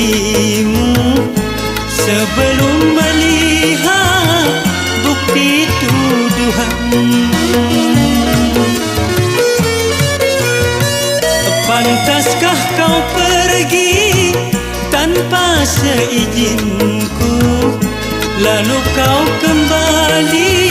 dirimu sebelum melihat bukti tuduhanmu. Pantaskah kau pergi tanpa seizinku, lalu kau kembali